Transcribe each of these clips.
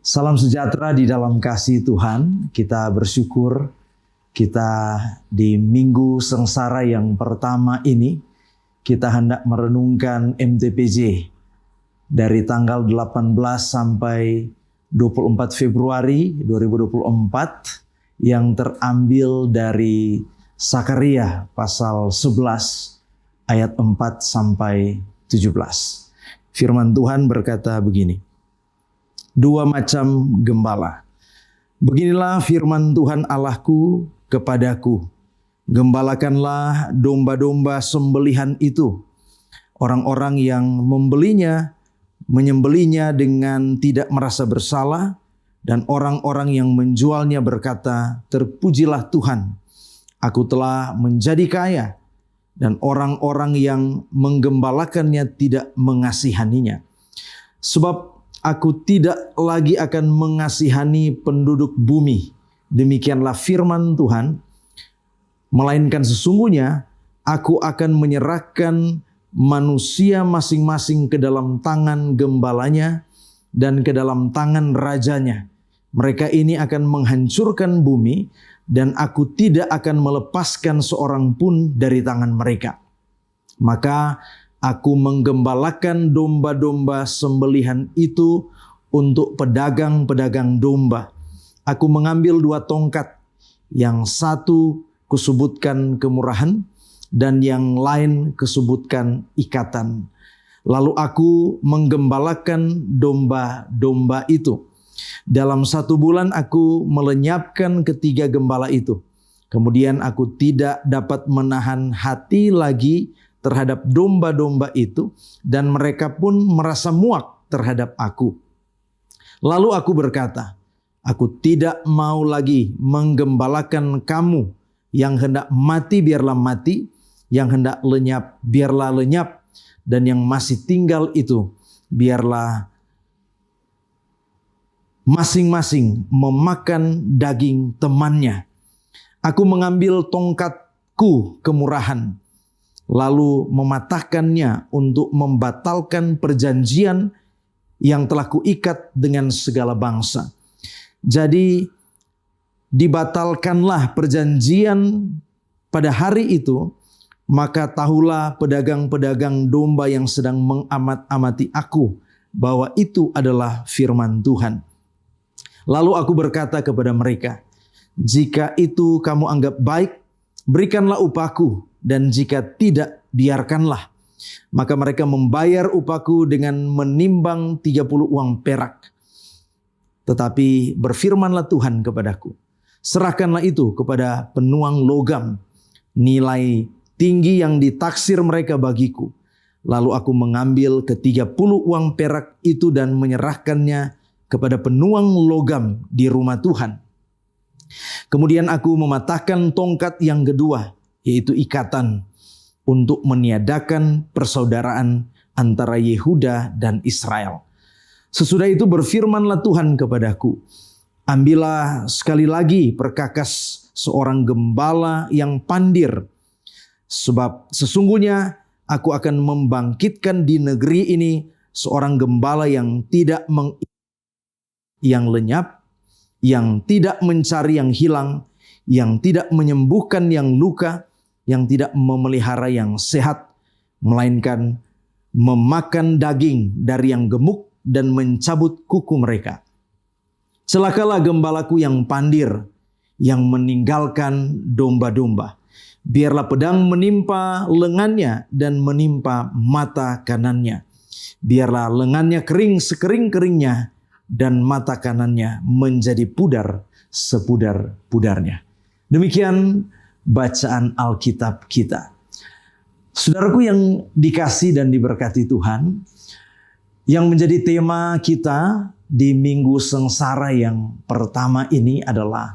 Salam sejahtera di dalam kasih Tuhan. Kita bersyukur kita di minggu sengsara yang pertama ini kita hendak merenungkan MTPJ dari tanggal 18 sampai 24 Februari 2024 yang terambil dari Sakaria pasal 11 ayat 4 sampai 17. Firman Tuhan berkata begini. Dua macam gembala. Beginilah firman Tuhan Allahku kepadaku. Gembalakanlah domba-domba sembelihan itu. Orang-orang yang membelinya, menyembelinya dengan tidak merasa bersalah. Dan orang-orang yang menjualnya berkata, terpujilah Tuhan. Aku telah menjadi kaya. Dan orang-orang yang menggembalakannya tidak mengasihaninya. Sebab aku tidak lagi akan mengasihani penduduk bumi. Demikianlah firman Tuhan. Melainkan sesungguhnya aku akan menyerahkan manusia masing-masing ke dalam tangan gembalanya dan ke dalam tangan rajanya. Mereka ini akan menghancurkan bumi dan aku tidak akan melepaskan seorang pun dari tangan mereka. Maka aku menggembalakan domba-domba sembelihan itu untuk pedagang-pedagang domba. Aku mengambil dua tongkat, yang satu kusebutkan kemurahan dan yang lain kusebutkan ikatan. Lalu aku menggembalakan domba-domba itu. Dalam 1 bulan aku melenyapkan ketiga gembala itu. Kemudian aku tidak dapat menahan hati lagi terhadap domba-domba itu, dan mereka pun merasa muak terhadap aku. Lalu aku berkata, aku tidak mau lagi menggembalakan kamu. Yang hendak mati biarlah mati, yang hendak lenyap biarlah lenyap, dan yang masih tinggal itu biarlah masing-masing memakan daging temannya. Aku mengambil tongkatku kemurahan, lalu mematahkannya untuk membatalkan perjanjian yang telah kuikat dengan segala bangsa. Jadi dibatalkanlah perjanjian pada hari itu, maka tahulah pedagang-pedagang domba yang sedang mengamat-amati aku, bahwa itu adalah firman Tuhan. Lalu aku berkata kepada mereka, jika itu kamu anggap baik, berikanlah upahku. Dan jika tidak, biarkanlah. Maka mereka membayar upahku dengan menimbang 30 uang perak. Tetapi berfirmanlah Tuhan kepadaku, serahkanlah itu kepada penuang logam, nilai tinggi yang ditaksir mereka bagiku. Lalu aku mengambil ke-30 uang perak itu dan menyerahkannya kepada penuang logam di rumah Tuhan. Kemudian aku mematahkan tongkat yang kedua, yaitu ikatan, untuk meniadakan persaudaraan antara Yehuda dan Israel. Sesudah itu berfirmanlah Tuhan kepadaku, ambillah sekali lagi perkakas seorang gembala yang pandir, sebab sesungguhnya aku akan membangkitkan di negeri ini seorang gembala yang tidak yang lenyap, yang tidak mencari yang hilang, yang tidak menyembuhkan yang luka, yang tidak memelihara yang sehat, melainkan memakan daging dari yang gemuk dan mencabut kuku mereka. Celakalah gembalaku yang pandir, yang meninggalkan domba-domba. Biarlah pedang menimpa lengannya dan menimpa mata kanannya. Biarlah lengannya kering sekering-keringnya dan mata kanannya menjadi pudar sepudar-pudarnya. Demikian bacaan Alkitab kita. Saudaraku yang dikasih dan diberkati Tuhan, yang menjadi tema kita di minggu sengsara yang pertama ini adalah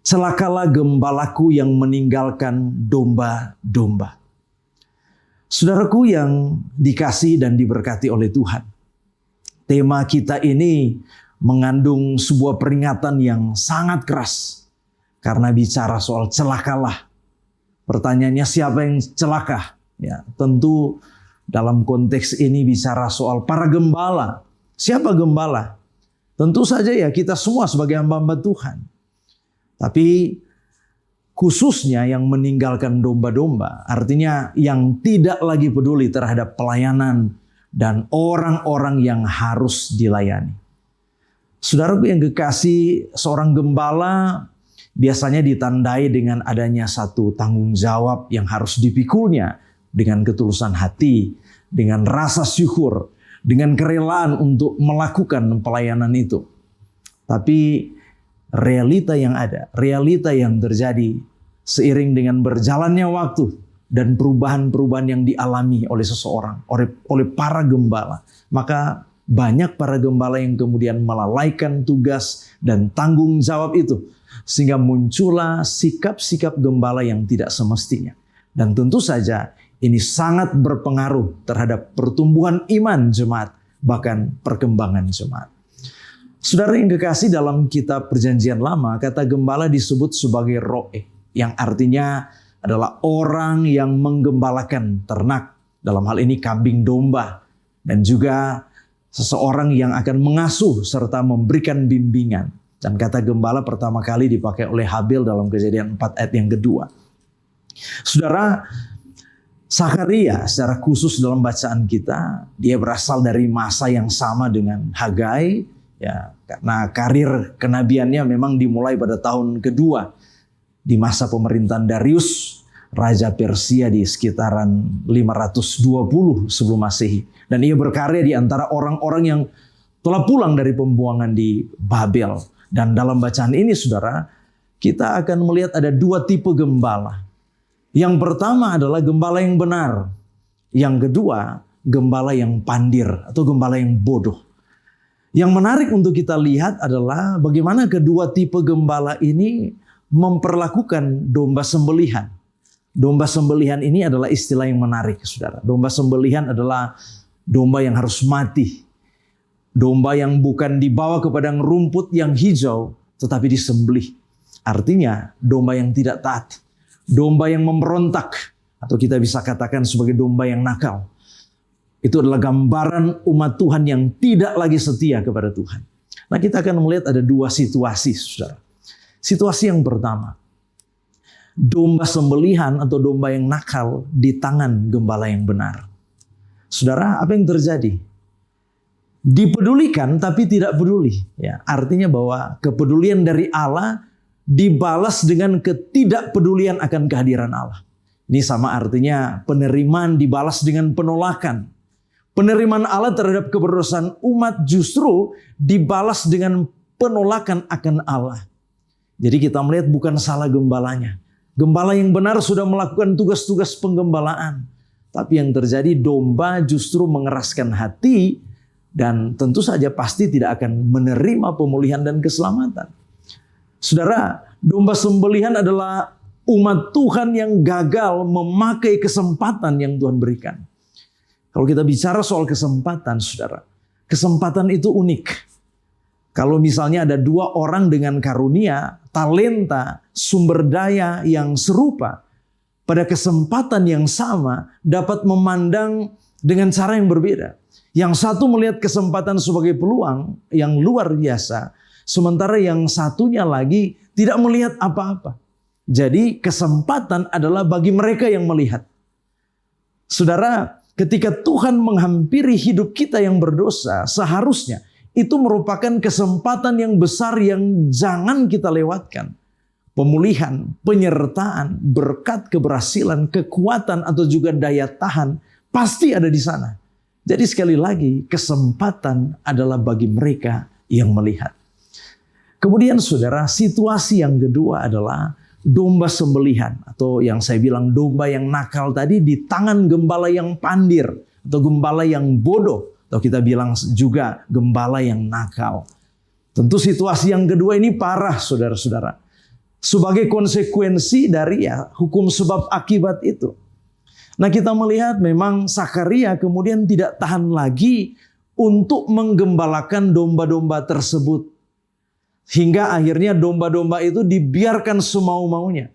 celakalah gembalaku yang meninggalkan domba-domba. Saudaraku yang dikasih dan diberkati oleh Tuhan, tema kita ini mengandung sebuah peringatan yang sangat keras. Karena bicara soal celakalah. Pertanyaannya siapa yang celaka? Ya, tentu dalam konteks ini bicara soal para gembala. Siapa gembala? Tentu saja ya kita semua sebagai hamba-hamba Tuhan. Tapi khususnya yang meninggalkan domba-domba, artinya yang tidak lagi peduli terhadap pelayanan dan orang-orang yang harus dilayani. Saudaraku yang kekasih, seorang gembala biasanya ditandai dengan adanya satu tanggung jawab yang harus dipikulnya dengan ketulusan hati, dengan rasa syukur, dengan kerelaan untuk melakukan pelayanan itu. Tapi realita yang ada, realita yang terjadi seiring dengan berjalannya waktu dan perubahan-perubahan yang dialami oleh seseorang, oleh para gembala, maka banyak para gembala yang kemudian melalaikan tugas dan tanggung jawab itu, sehingga muncullah sikap-sikap gembala yang tidak semestinya. Dan tentu saja ini sangat berpengaruh terhadap pertumbuhan iman jemaat, bahkan perkembangan jemaat. Saudara yang kekasih, dalam kitab Perjanjian Lama, kata gembala disebut sebagai roe, yang artinya adalah orang yang menggembalakan ternak, dalam hal ini kambing domba, dan juga seseorang yang akan mengasuh serta memberikan bimbingan. Dan kata gembala pertama kali dipakai oleh Habil dalam Kejadian 4 ayat yang kedua. Saudara, Zakharia secara khusus dalam bacaan kita, dia berasal dari masa yang sama dengan Hagai, ya, karena karir kenabiannya memang dimulai pada tahun kedua di masa pemerintahan Darius, Raja Persia di sekitaran 520 sebelum Masehi. Dan ia berkarya di antara orang-orang yang telah pulang dari pembuangan di Babel. Dan dalam bacaan ini saudara, kita akan melihat ada dua tipe gembala. Yang pertama adalah gembala yang benar. Yang kedua, gembala yang pandir atau gembala yang bodoh. Yang menarik untuk kita lihat adalah bagaimana kedua tipe gembala ini memperlakukan domba sembelihan. Domba sembelihan ini adalah istilah yang menarik, saudara. Domba sembelihan adalah domba yang harus mati. Domba yang bukan dibawa ke padang rumput yang hijau, tetapi disembelih. Artinya domba yang tidak taat. Domba yang memberontak. Atau kita bisa katakan sebagai domba yang nakal. Itu adalah gambaran umat Tuhan yang tidak lagi setia kepada Tuhan. Nah, kita akan melihat ada dua situasi, saudara. Situasi yang pertama, domba sembelihan atau domba yang nakal di tangan gembala yang benar. Saudara, apa yang terjadi? Dipedulikan tapi tidak peduli. Ya, artinya bahwa kepedulian dari Allah dibalas dengan ketidakpedulian akan kehadiran Allah. Ini sama artinya penerimaan dibalas dengan penolakan. Penerimaan Allah terhadap keberdosan umat justru dibalas dengan penolakan akan Allah. Jadi kita melihat bukan salah gembalanya. Gembala yang benar sudah melakukan tugas-tugas penggembalaan. Tapi yang terjadi domba justru mengeraskan hati dan tentu saja pasti tidak akan menerima pemulihan dan keselamatan. Saudara, domba sembelihan adalah umat Tuhan yang gagal memakai kesempatan yang Tuhan berikan. Kalau kita bicara soal kesempatan, saudara, kesempatan itu unik. Kalau misalnya ada dua orang dengan karunia, talenta, sumber daya yang serupa, pada kesempatan yang sama dapat memandang dengan cara yang berbeda. Yang satu melihat kesempatan sebagai peluang yang luar biasa, sementara yang satunya lagi tidak melihat apa-apa. Jadi kesempatan adalah bagi mereka yang melihat. Saudara, ketika Tuhan menghampiri hidup kita yang berdosa, seharusnya itu merupakan kesempatan yang besar yang jangan kita lewatkan. Pemulihan, penyertaan, berkat keberhasilan, kekuatan atau juga daya tahan pasti ada di sana. Jadi sekali lagi, kesempatan adalah bagi mereka yang melihat. Kemudian saudara, situasi yang kedua adalah domba sembelihan atau yang saya bilang domba yang nakal tadi di tangan gembala yang pandir atau gembala yang bodoh atau kita bilang juga gembala yang nakal. Tentu situasi yang kedua ini parah saudara-saudara. Sebagai konsekuensi dari hukum sebab akibat itu. Nah, kita melihat memang Zakharia kemudian tidak tahan lagi untuk menggembalakan domba-domba tersebut. Hingga akhirnya domba-domba itu dibiarkan semau-maunya.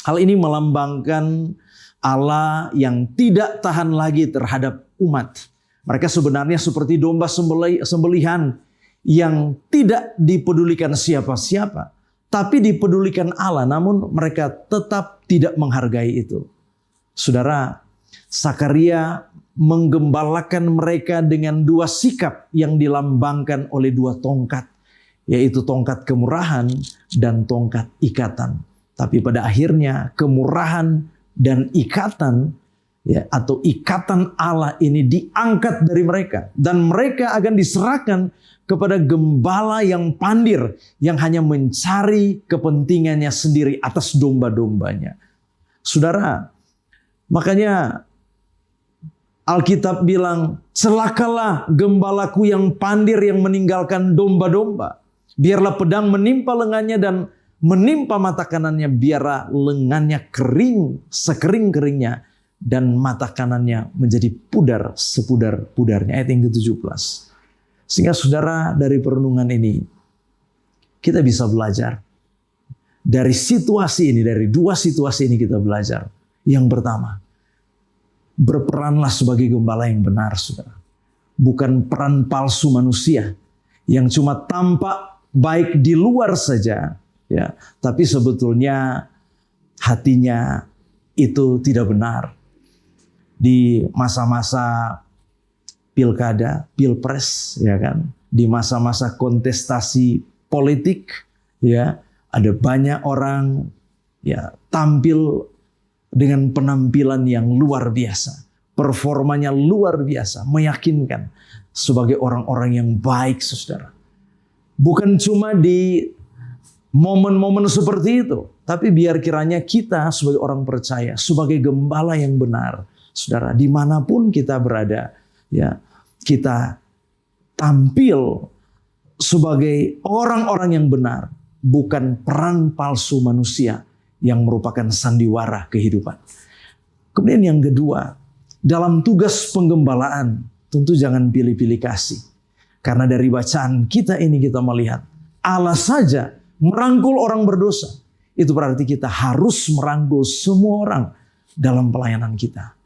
Hal ini melambangkan Allah yang tidak tahan lagi terhadap umat. Mereka sebenarnya seperti domba sembelihan yang tidak dipedulikan siapa-siapa, tapi dipedulikan Allah, namun mereka tetap tidak menghargai itu. Saudara, Sakaria menggembalakan mereka dengan dua sikap yang dilambangkan oleh dua tongkat, yaitu tongkat kemurahan dan tongkat ikatan. Tapi pada akhirnya kemurahan dan ikatan, ya, atau ikatan Allah ini diangkat dari mereka, dan mereka akan diserahkan kepada gembala yang pandir, yang hanya mencari kepentingannya sendiri atas domba-dombanya. Saudara, makanya Alkitab bilang, celakalah gembalaku yang pandir yang meninggalkan domba-domba. Biarlah pedang menimpa lengannya dan menimpa mata kanannya, biarlah lengannya kering sekering-keringnya dan mata kanannya menjadi pudar sepudar-pudarnya. Ayat yang ke-17. Sehingga saudara, dari perenungan ini kita bisa belajar. Dari situasi ini, dari dua situasi ini kita belajar. Yang pertama, berperanlah sebagai gembala yang benar, saudara. Bukan peran palsu manusia yang cuma tampak baik di luar saja, ya, tapi sebetulnya hatinya itu tidak benar. Di masa-masa pilkada, pilpres, ya kan, di masa-masa kontestasi politik, ya, ada banyak orang, ya, tampil dengan penampilan yang luar biasa, performanya luar biasa, meyakinkan sebagai orang-orang yang baik, saudara. Bukan cuma di momen-momen seperti itu, tapi biar kiranya kita sebagai orang percaya, sebagai gembala yang benar, saudara, dimanapun kita berada, ya, kita tampil sebagai orang-orang yang benar, bukan peran palsu manusia yang merupakan sandiwara kehidupan. Kemudian yang kedua, dalam tugas penggembalaan, tentu jangan pilih-pilih kasih. Karena dari bacaan kita ini kita melihat, Allah saja merangkul orang berdosa. Itu berarti kita harus merangkul semua orang dalam pelayanan kita.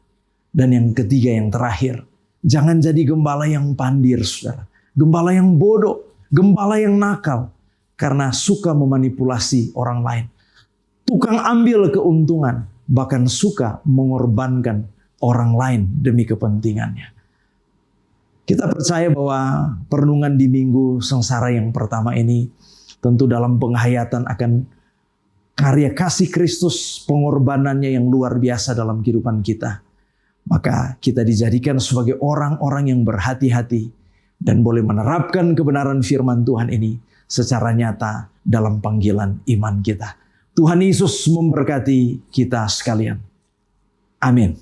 Dan yang ketiga, yang terakhir, jangan jadi gembala yang pandir, saudara. Gembala yang bodoh, gembala yang nakal, karena suka memanipulasi orang lain. Tukang ambil keuntungan, bahkan suka mengorbankan orang lain demi kepentingannya. Kita percaya bahwa perenungan di Minggu Sengsara yang pertama ini tentu dalam penghayatan akan karya kasih Kristus, pengorbanannya yang luar biasa dalam kehidupan kita. Maka kita dijadikan sebagai orang-orang yang berhati-hati dan boleh menerapkan kebenaran firman Tuhan ini secara nyata dalam panggilan iman kita. Tuhan Yesus memberkati kita sekalian. Amin.